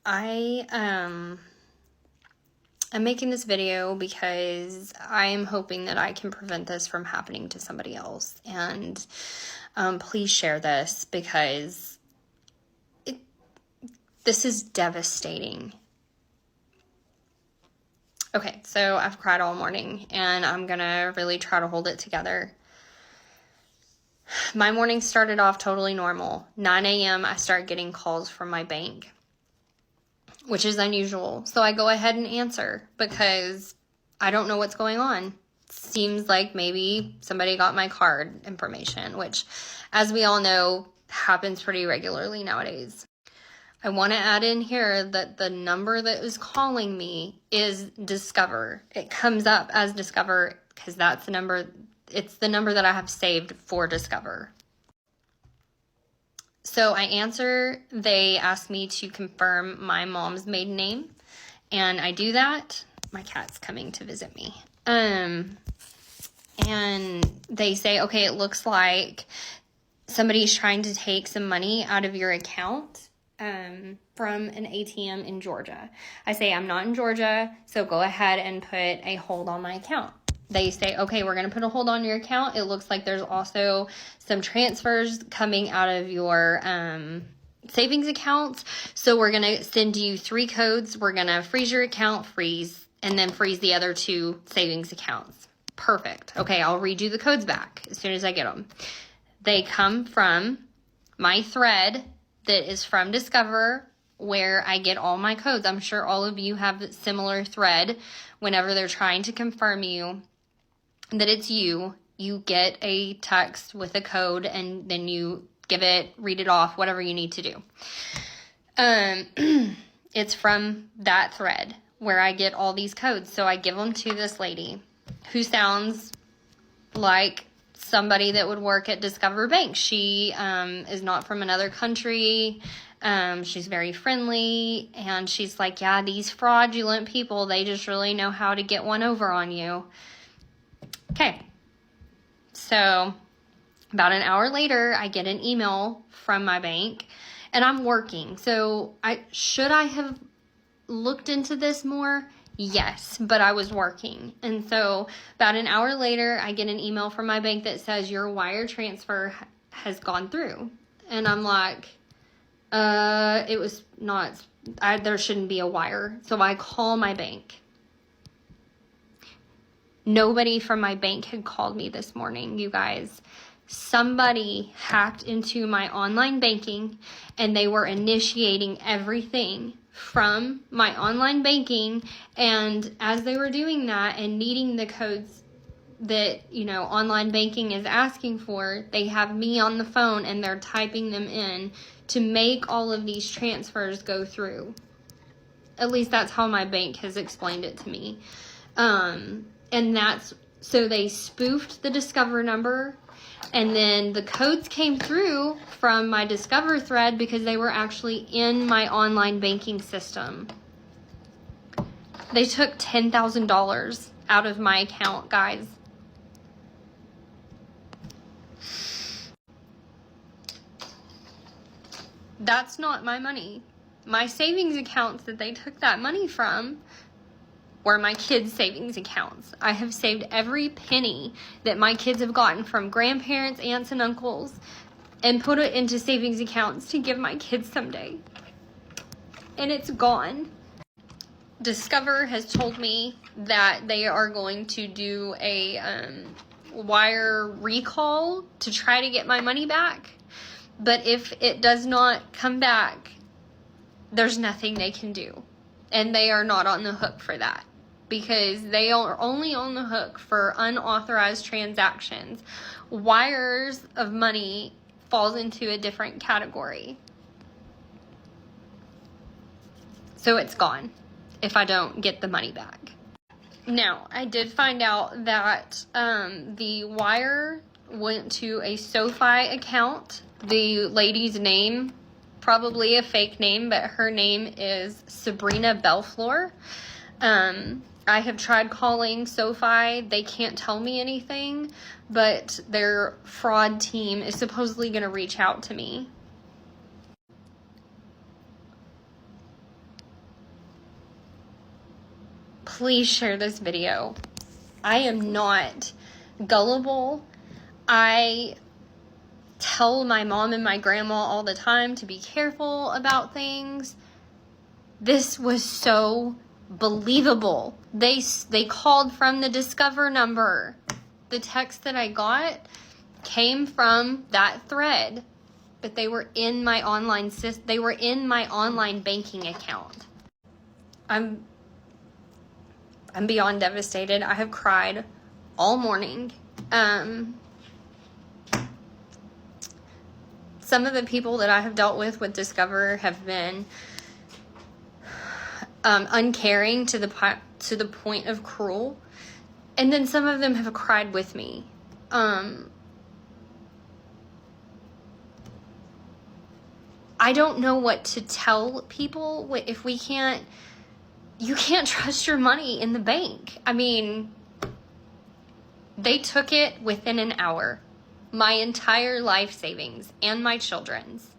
I'm making this video because I'm hoping that I can prevent this from happening to somebody else. And please share this because this is devastating. Okay, so I've cried all morning and I'm gonna really try to hold it together. My morning started off totally normal. 9 a.m. I start getting calls from my bank, which is unusual. So I go ahead and answer because I don't know what's going on. Seems like maybe somebody got my card information, which, as we all know, happens pretty regularly nowadays. I want to add in here that the number that is calling me is Discover. It comes up as Discover because that's the number, it's the number that I have saved for Discover. So I answer, they ask me to confirm my mom's maiden name, and I do that. My cat's coming to visit me. And they say, okay, it looks like somebody's trying to take some money out of your account from an ATM in Georgia. I say, I'm not in Georgia, so go ahead and put a hold on my account. They say, okay, we're going to put a hold on your account. It looks like there's also some transfers coming out of your savings accounts. So we're going to send you 3 codes. We're going to freeze your account, and then freeze the other 2 savings accounts. Perfect. Okay, I'll read you the codes back as soon as I get them. They come from my thread that is from Discover, where I get all my codes. I'm sure all of you have a similar thread. Whenever they're trying to confirm you that it's you get a text with a code, and then you give it, read it off, whatever you need to do. It's from that thread where I get all these codes. So I give them to this lady who sounds like somebody that would work at Discover Bank. She is not from another country. She's very friendly, and she's like, yeah, these fraudulent people, they just really know how to get one over on you. Okay, so about an hour later, I get an email from my bank, and I'm working. So should I have looked into this more? Yes, but I was working. And so about an hour later, I get an email from my bank that says your wire transfer has gone through. And I'm like, it was not, there shouldn't be a wire. So I call my bank. Nobody from my bank had called me this morning, you guys. Somebody hacked into my online banking, and they were initiating everything from my online banking. And as they were doing that and needing the codes that, online banking is asking for, they have me on the phone and they're typing them in to make all of these transfers go through. At least that's how my bank has explained it to me. And so they spoofed the Discover number, and then the codes came through from my Discover thread because they were actually in my online banking system. They took $10,000 out of my account, guys. That's not my money. My savings accounts that they took that money from were my kids' savings accounts. I have saved every penny that my kids have gotten from grandparents, aunts, and uncles and put it into savings accounts to give my kids someday. And it's gone. Discover has told me that they are going to do a wire recall to try to get my money back. But if it does not come back, there's nothing they can do. And they are not on the hook for that, because they are only on the hook for unauthorized transactions. Wires of money falls into a different category. So it's gone if I don't get the money back. Now, I did find out that the wire went to a SoFi account. The lady's name, probably a fake name, but her name is Sabrina Belflor. I have tried calling SoFi. They can't tell me anything, but their fraud team is supposedly going to reach out to me. please share this video. I am not gullible. I tell my mom and my grandma all the time to be careful about things. This was so believable. They called from the Discover number. The text that I got came from that thread, but they were in my online banking account. I'm beyond devastated. I have cried all morning. Some of the people that I have dealt with Discover have been uncaring to the point of cruel, and then some of them have cried with me. I don't know what to tell people if you can't trust your money in the bank. I mean, they took it within an hour. My entire life savings and my children's.